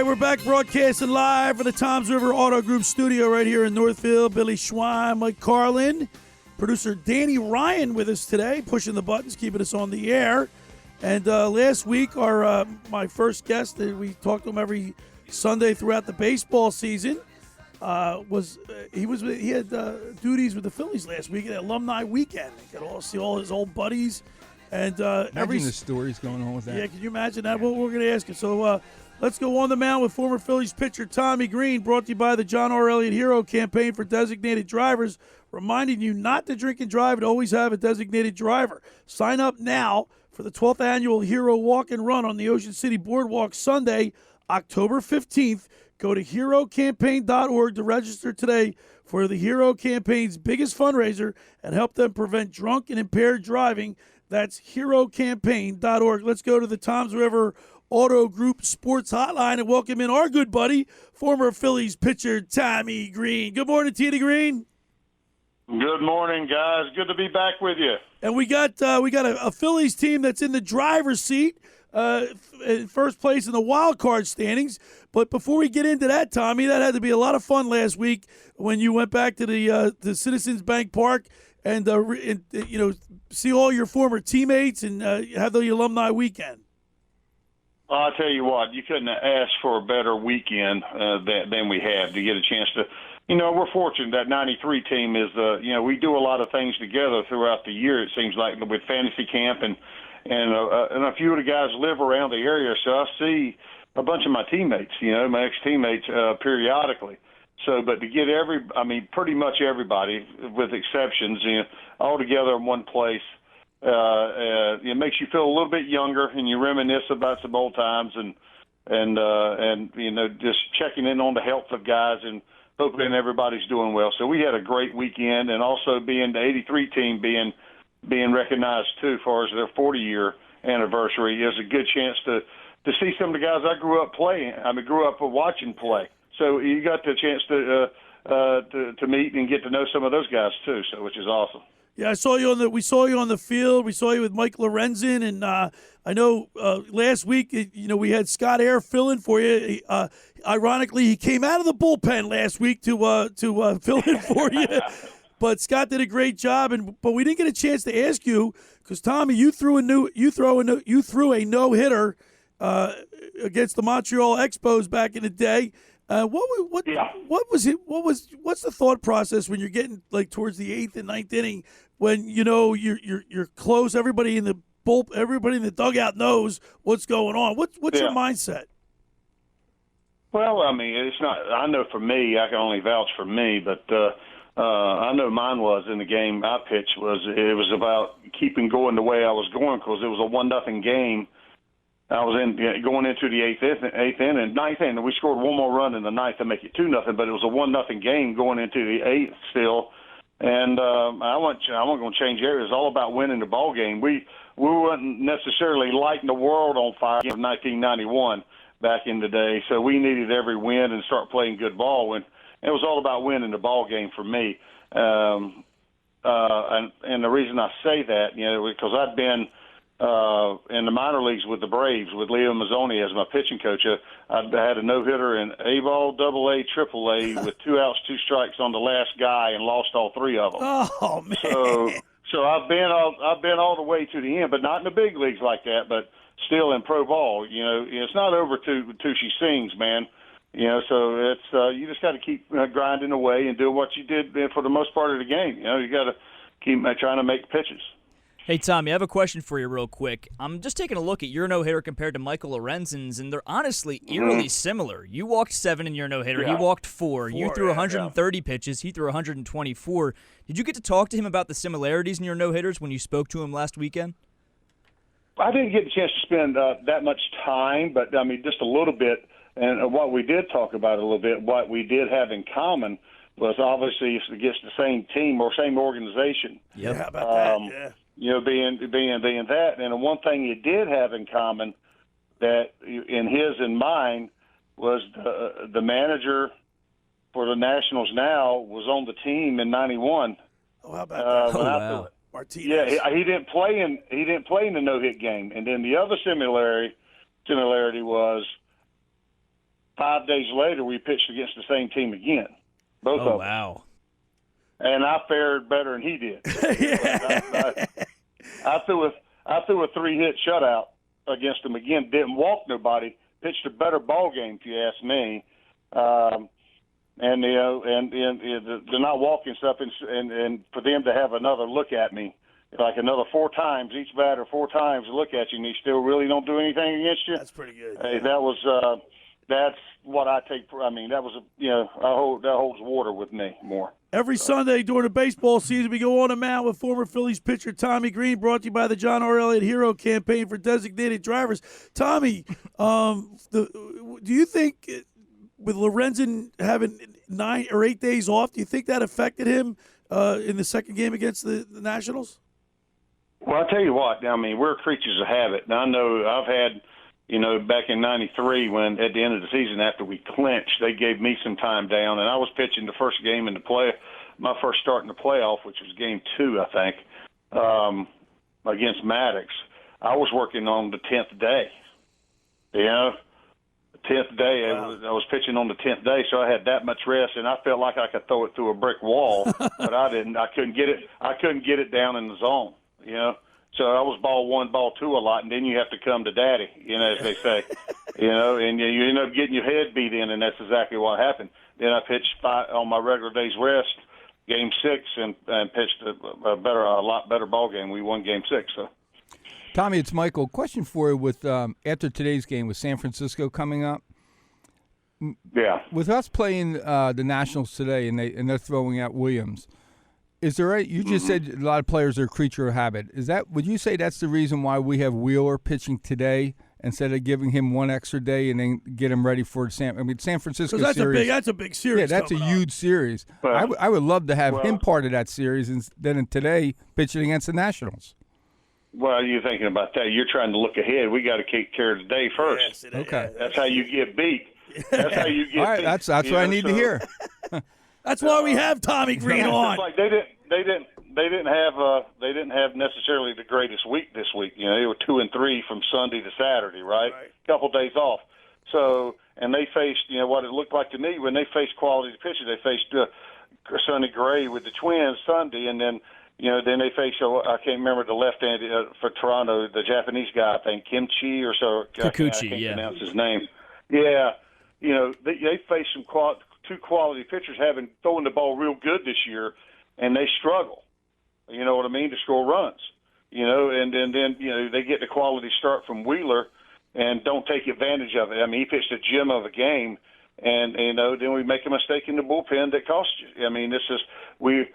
right, we're back broadcasting live from the Toms River Auto Group studio right here in Northfield. Billy Schweim, Mike Carlin, producer Danny Ryan with us today, pushing the buttons, keeping us on the air. And last week, my first guest, we talked to him every Sunday throughout the baseball season, he had duties with the Phillies last week at Alumni Weekend. You could all see all his old buddies. And imagine the stories going on with that. Yeah, can you imagine that? What we're going to ask you. So let's go on the mound with former Phillies pitcher Tommy Green, brought to you by the John R. Elliot Hero Campaign for designated drivers, reminding you not to drink and drive and always have a designated driver. Sign up now for the 12th annual Hero Walk and Run on the Ocean City Boardwalk Sunday, October 15th. Go to herocampaign.org to register today for the Hero Campaign's biggest fundraiser and help them prevent drunk and impaired driving. That's herocampaign.org. Let's go to the Toms River Auto Group Sports Hotline and welcome in our good buddy, former Phillies pitcher Tommy Green. Good morning, Tommy Green. Good morning, guys. Good to be back with you. And we got a Phillies team that's in the driver's seat, in first place in the wild card standings. But before we get into that, Tommy, that had to be a lot of fun last week when you went back to the Citizens Bank Park and see all your former teammates and have the alumni weekend. Well, I'll tell you what, you couldn't have asked for a better weekend than we had to get a chance to. We're fortunate that 93 team is, we do a lot of things together throughout the year, it seems like, with fantasy camp and a few of the guys live around the area. So I see a bunch of my teammates, my ex-teammates periodically. So, but to get pretty much everybody, with exceptions, all together in one place, it makes you feel a little bit younger, and you reminisce about some old times, and just checking in on the health of guys and hoping everybody's doing well. So we had a great weekend, and also being the 83 team being recognized too, as far as their 40-year anniversary, is a good chance to see some of the guys I grew up watching play. So you got the chance to meet and get to know some of those guys too. So, which is awesome. Yeah, we saw you on the field. We saw you with Mike Lorenzen, and I know last week, we had Scott Air filling for you. Ironically, he came out of the bullpen last week to fill in for you. But Scott did a great job, but we didn't get a chance to ask you because Tommy, you threw a no-hitter against the Montreal Expos back in the day. What's the thought process when you're getting like towards the 8th and 9th inning when you're close, everybody in the dugout knows what's going on. What's your mindset? Well, it's not. I know for me, I can only vouch for me, but I know mine was in the game I pitched it was about keeping going the way I was going because it was a 1-0 game. I was going into the eighth inning, ninth inning. We scored one more run in the ninth to make it 2-0, but it was a 1-0 game going into the eighth still. And I wasn't going to change it. It was all about winning the ball game. We weren't necessarily lighting the world on fire in 1991 back in the day, so we needed every win and start playing good ball. And it was all about winning the ball game for me. And the reason I say that, because I'd been in the minor leagues with the Braves with Leo Mazzoni as my pitching coach. I had a no-hitter in A-ball, AA, AAA with 2 outs, 2 strikes on the last guy and lost all 3 of them. Oh, man. So I've been all the way to the end, but not in the big leagues like that, but still in pro ball. It's not over till she sings, man. So it's you just got to keep grinding away and doing what you did for the most part of the game. You got to keep trying to make pitches. Hey, Tommy, I have a question for you real quick. I'm just taking a look at your no-hitter compared to Michael Lorenzen's, and they're honestly eerily similar. You walked 7 in your no-hitter. Yeah. He walked 4. You threw 130 pitches. He threw 124. Did you get to talk to him about the similarities in your no-hitters when you spoke to him last weekend? I didn't get a chance to spend that much time, but, just a little bit. And what we did talk about a little bit, what we did have in common was obviously it's against the same team or same organization. Yep. How about that? Yeah. Being that. And the one thing you did have in common that in his and mine was the manager for the Nationals now was on the team in '91. Oh, how about that? Wow. Martinez. Yeah, he didn't play in the no-hit game. And then the other similarity was 5 days later, we pitched against the same team again, both of Oh, us. wow. And I fared better than he did. I threw a 3-hit shutout against him again. Didn't walk nobody. Pitched a better ball game, if you ask me. And they're not walking stuff, and for them to have another look at me, like another 4 times, each batter 4 times look at you, and they still really don't do anything against you. That's pretty good. Hey, that's what I take. I mean, that was that holds water with me more. Every Sunday during the baseball season, we go on the mound with former Phillies pitcher Tommy Green, brought to you by the John R. Elliott Hero Campaign for designated drivers. Tommy, do you think with Lorenzen having 9 or 8 days off, do you think that affected him in the second game against the Nationals? Well, I'll tell you what. I mean, we're creatures of habit. And I know I've had, back in '93 when at the end of the season after we clinched, they gave me some time down. And I was pitching the first game in my first start in the playoff, which was game 2, I think, against Maddox. I was working on the 10th day. The 10th day, Wow. I was pitching on the 10th day, so I had that much rest, and I felt like I could throw it through a brick wall, but I didn't. I couldn't get it down in the zone. So I was ball 1, ball 2 a lot, and then you have to come to daddy, as they say, and you end up getting your head beat in, and that's exactly what happened. Then I pitched 5 on my regular day's rest, game 6, and pitched a lot better ball game. We won game 6. So. Tommy, it's Michael. Question for you with after today's game with San Francisco coming up. Yeah. With us playing the Nationals today, and they're throwing out Williams. Is there you just said a lot of players are a creature of habit. Would you say that's the reason why we have Wheeler pitching today instead of giving him 1 extra day and then get him ready for San Francisco series? That's a big series. Yeah, that's a huge series. Well, I would love to have him part of that series, and then today pitching against the Nationals. Well, you're thinking about that. You're trying to look ahead. We got to take care of the day first. Yes, Okay. That's how you get beat. That's how you get All right, beat. that's what I need to hear. That's why we have Tommy Green on. Like they didn't have necessarily the greatest week this week. They were 2 and 3 from Sunday to Saturday, right? A couple days off. So, and they faced, what it looked like to me when they faced quality pitchers. They faced Sonny Gray with the Twins Sunday, and then then they faced I can't remember the left-handed for Toronto, the Japanese guy, I think Kimchi or so. Kikuchi, I can't pronounce his name. Yeah, they faced some 2 quality pitchers throwing the ball real good this year, and they struggle. You know what I mean, to score runs. And then they get the quality start from Wheeler and don't take advantage of it. I mean, he pitched a gem of a game, and then we make a mistake in the bullpen that costs you. I mean, this is we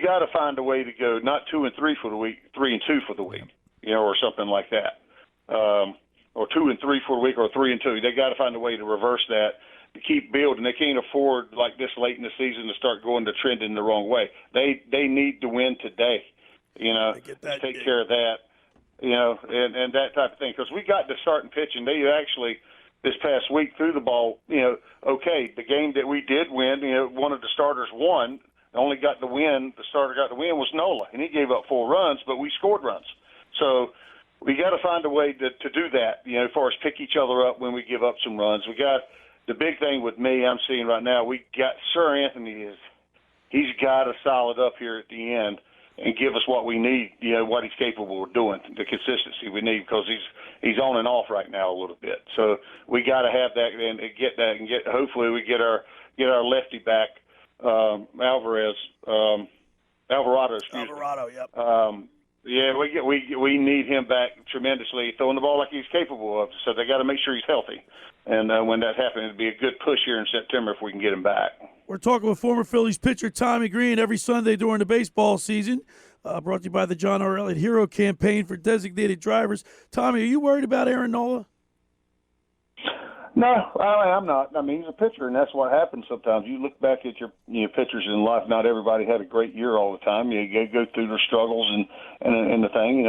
got to find a way to go not 2 and 3 for the week, 3 and 2 for the week, or something like that, or 2 and 3 for the week, or 3 and 2. They got to find a way to reverse that, to keep building. They can't afford like this late in the season to start going to trending the wrong way. They need to win today, take care of that, and that type of thing. Because we got to starting pitching. They actually this past week threw the ball. Okay, the game that we did win, one of the starters won. Only got the win. The starter got the win was Nola, and he gave up 4 runs, but we scored runs. So we got to find a way to do that. As far as pick each other up when we give up some runs. We got. The big thing with me, I'm seeing right now, we got Sir Anthony he's got to solid up here at the end and give us what we need, what he's capable of doing, the consistency we need, because he's on and off right now a little bit. So we got to have that and get that and hopefully we get our lefty back, Alvarado. Yep. Yeah, we need him back tremendously, throwing the ball like he's capable of. So they got to make sure he's healthy. And when that happens, it'd be a good push here in September if we can get him back. We're talking with former Phillies pitcher Tommy Green every Sunday during the baseball season. Brought to you by the John R. Elliott Hero Campaign for designated drivers. Tommy, are you worried about Aaron Nola? No, I'm not. I mean, he's a pitcher, and that's what happens sometimes. You look back at your pitchers in life. Not everybody had a great year all the time. You go through their struggles and the thing.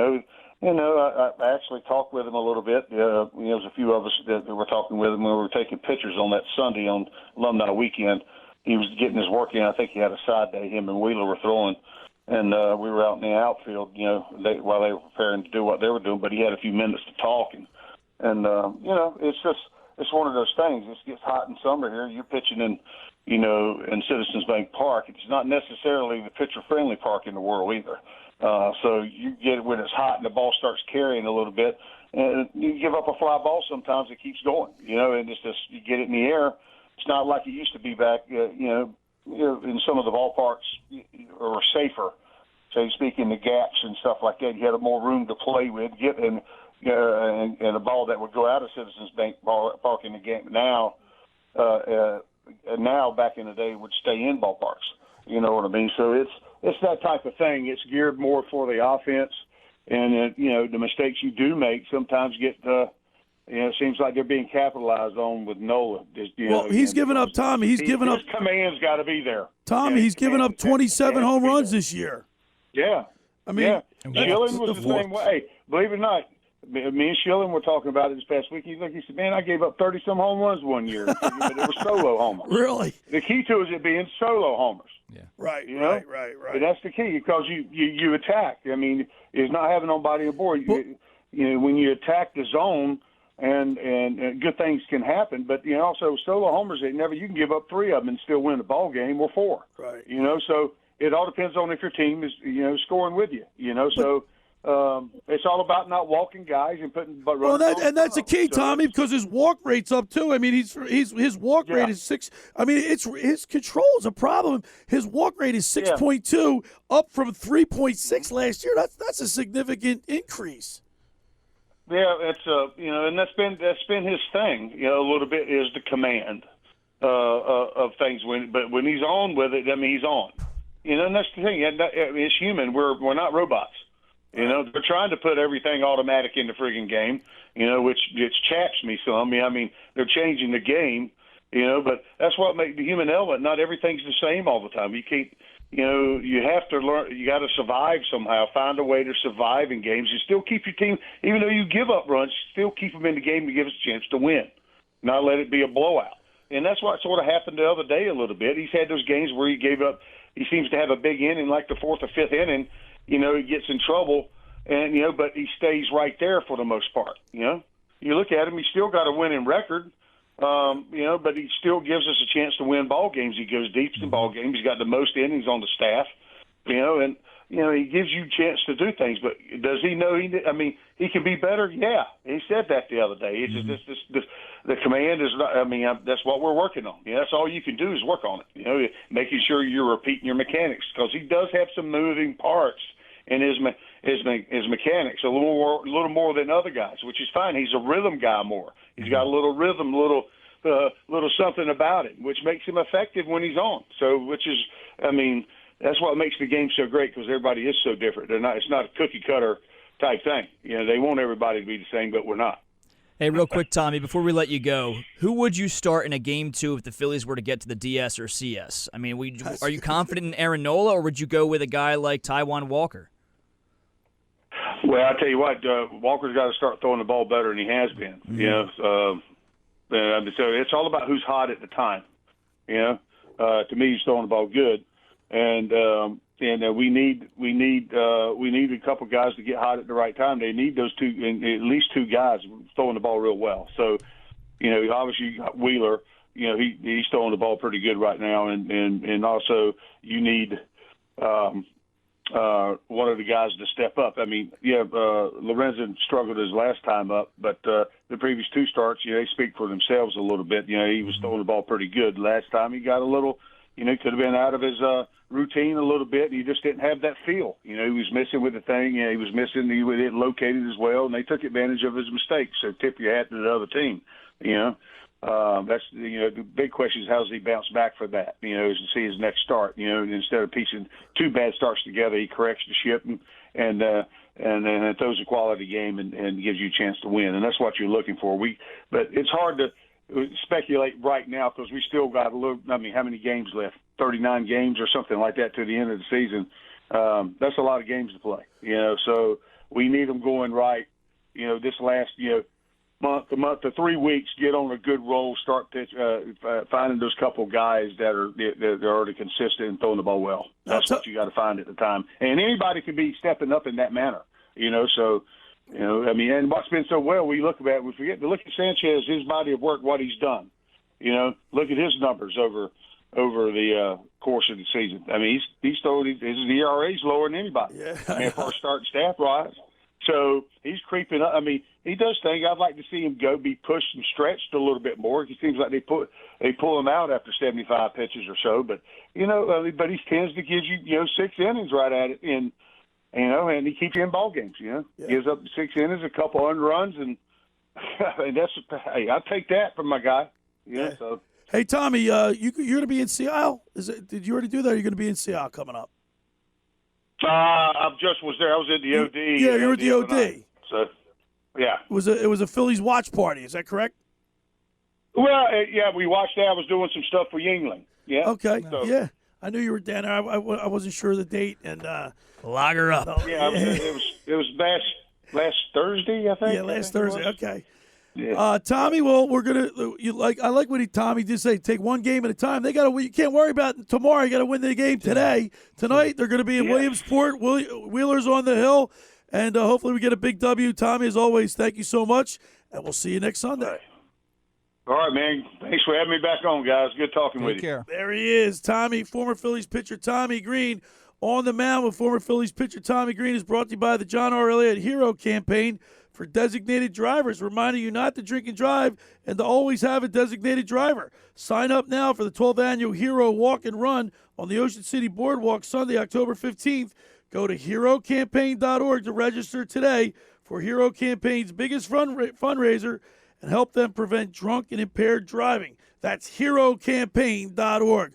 I actually talked with him a little bit. There's a few of us that were talking with him when we were taking pictures on that Sunday on Alumni Weekend. He was getting his work in. I think he had a side day. Him and Wheeler were throwing, and we were out in the outfield, while they were preparing to do what they were doing. But he had a few minutes to talk, and it's just it's one of those things. It gets hot in summer here. You're pitching in Citizens Bank Park. It's not necessarily the pitcher-friendly park in the world either. So you get it when it's hot and the ball starts carrying a little bit, and you give up a fly ball sometimes, it keeps going, and it's just you get it in the air. It's not like it used to be back, in some of the ballparks or safer, so to speak, in the gaps and stuff like that. You had more room to play with, and a ball that would go out of Citizens Bank Park in the game now, back in the day, would stay in ballparks. You know what I mean? So it's that type of thing. It's geared more for the offense, and the mistakes you do make sometimes get. It seems like they're being capitalized on with Nola. He's given up, Tommy. His command's got to be there. Tommy, he's given up 27 home runs this year. Yeah. I mean, Schilling was the same way. Believe it or not, me and Schilling were talking about it this past week. He said, man, I gave up 30-some home runs one year. But they were solo homers. Really? The key to it being solo homers. Yeah. Right, you know? Right. But that's the key, because you attack. I mean, it's not having nobody aboard. When you attack the zone, and good things can happen. But also solo homers, you can give up 3 of them and still win the ball game, or 4. Right. So it all depends on if your team is scoring with you. So it's all about not walking guys and putting. That's the key, Tommy, because his walk rate's up too. I mean, his walk rate is 6. I mean, his control is a problem. His walk rate is 6.2, up from 3.6 last year. That's a significant increase. Yeah, it's and that's been his thing. A little bit is the command of things. But when he's on with it, I mean, he's on. And that's the thing. It's human. We're not robots. They're trying to put everything automatic in the friggin' game. Which chaps me some. I mean, they're changing the game. But that's what makes the human element. Not everything's the same all the time. You can't. You have to learn. You got to survive somehow. Find a way to survive in games and still keep your team. Even though you give up runs, still keep them in the game to give us a chance to win. Not let it be a blowout. And that's what sort of happened the other day a little bit. He's had those games where he gave up. He seems to have a big inning, like the 4th or 5th inning. He gets in trouble, and but he stays right there for the most part. You look at him; he's still got a winning record. But he still gives us a chance to win ball games. He goes deep in ball games. He's got the most innings on the staff, and he gives you a chance to do things. But does he know he can be better? Yeah, he said that the other day. It's just the command is not. That's what we're working on. That's all you can do is work on it. Making sure you're repeating your mechanics, because he does have some moving parts in his mechanics, a little more than other guys, which is fine. He's a rhythm guy more. He's got a little rhythm, little something about it, which makes him effective when he's on. So, that's what makes the game so great, because everybody is so different. It's not a cookie cutter type thing. They want everybody to be the same, but we're not. Hey, real quick, Tommy, before we let you go, who would you start in a Game 2 if the Phillies were to get to the DS or CS? I mean, are you confident in Aaron Nola, or would you go with a guy like Taijuan Walker? Well, I tell you what, Walker's got to start throwing the ball better than he has been. So it's all about who's hot at the time. To me, he's throwing the ball good, and we need a couple guys to get hot at the right time. They need those two, at least 2 guys throwing the ball real well. So, obviously you got Wheeler. He's throwing the ball pretty good right now, and also you need. One of the guys to step up. Lorenzen struggled his last time up, but the previous 2 starts, they speak for themselves a little bit. He was throwing the ball pretty good. Last time he got a little, could have been out of his routine a little bit, and he just didn't have that feel. He was missing with the thing. He was missing. He didn't locate it as well, and they took advantage of his mistakes. So tip your hat to the other team. That's the big question is how does he bounce back for that? To see his next start. Instead of piecing 2 bad starts together, he corrects the ship and then throws a quality game and gives you a chance to win. And that's what you're looking for. But it's hard to speculate right now, because we still got how many games left? 39 games or something like that to the end of the season. That's a lot of games to play. So we need them going right. This last month to 3 weeks, get on a good roll, start finding those couple guys that are already consistent and throwing the ball well. That's what you got to find at the time. And anybody can be stepping up in that manner, So You know, I mean, and what's been so well, we forget to look at Sanchez, his body of work, what he's done. You know, look at his numbers over the course of the season. I mean, he's told his ERA is lower than anybody. Yeah, I mean, for a starting staff wise. So he's creeping up. I mean, he does things. I'd like to see him be pushed and stretched a little bit more. It seems like they pull him out after 75 pitches or so. But he tends to give you 6 innings right at it, and and he keeps you in ball games. Gives up 6 innings, a couple earned runs, and I take that from my guy. Yeah. So. Hey, Tommy, you're going to be in Seattle? Did you already do that? Or are you going to be in Seattle coming up? I just was there. I was at the OD. Yeah, you were at the OD. So, yeah. It was a Phillies watch party. Is that correct? Well, yeah, we watched that. I was doing some stuff for Yingling. Yeah. Okay. So, yeah. I knew you were down there. I wasn't sure of the date. And log her up. Yeah, it was last Thursday, I think. Yeah, last Thursday. Okay. Yeah. Tommy, well, I like what Tommy did say. Take one game at a time. You can't worry about tomorrow. You got to win the game today. Tonight they're going to be in Williamsport. Wheeler's on the hill, and hopefully we get a big W. Tommy, as always, thank you so much, and we'll see you next Sunday. All right, man. Thanks for having me back on, guys. Good talking with you. There he is, Tommy, former Phillies pitcher Tommy Green. On the Mound with former Phillies pitcher Tommy Green is brought to you by the John R. Elliott Hero Campaign for designated drivers, reminding you not to drink and drive and to always have a designated driver. Sign up now for the 12th Annual Hero Walk and Run on the Ocean City Boardwalk Sunday, October 15th. Go to herocampaign.org to register today for Hero Campaign's biggest fundraiser and help them prevent drunk and impaired driving. That's herocampaign.org.